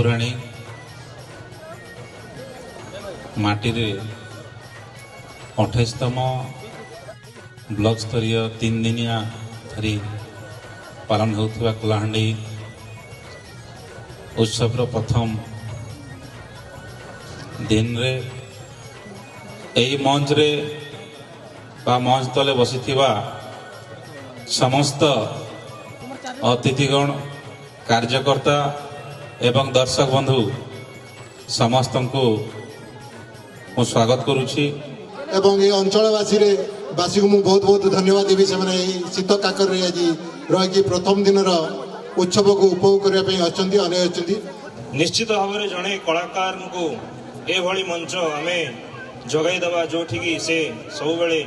ठाकुराणी माटी 28तम ब्लॉक स्तरीय 3 दिनिया धरी पालन होता कलाहांडी उत्सव प्रथम दिन रे यही मंच रे बा मंच तले बसी समस्त अतिथिगण कार्यकर्ता एवं दर्शक बंधु समस्त को स्वागत करुछि एवं ये अंचलवासी बासी को बहुत बहुत धन्यवाद देवी से मैंने शीत काकर आज रही प्रथम दिन उत्सव को उपभोग करने अच्छी निश्चित भाव में जड़े कलाकार को एभली मंच आम जगैदबा जो से सब बेले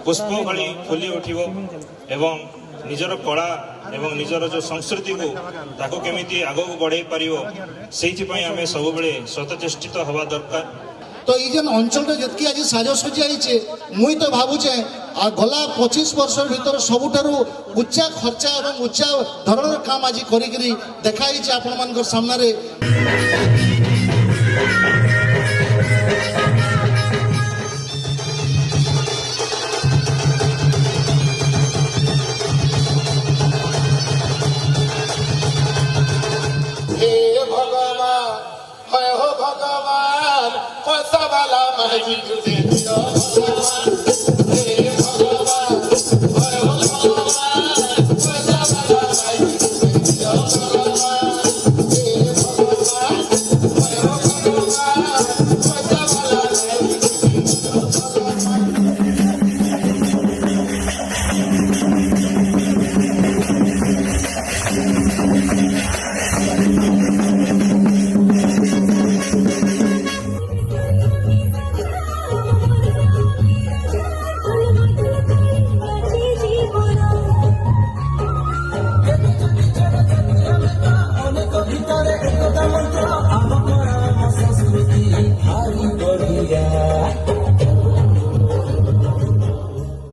पुष्प भली फुली उठिबो एवं निजर कला एवं निजर जो संस्कृति को ताको केमिति आगो बढ़ाई पारिबो सेहि पई आमे सब बेले सतचेष्टित हवा दरकार। तो ये जन अंचल जितकी आज साजसजी आई मुई तो भावुचे गला 25 वर्ष भीतर सबुठारु उच्चा खर्चा और उच्चा धरण काम आज करी देखाई आपण मान सामने भगवान पैसा वाला महजिद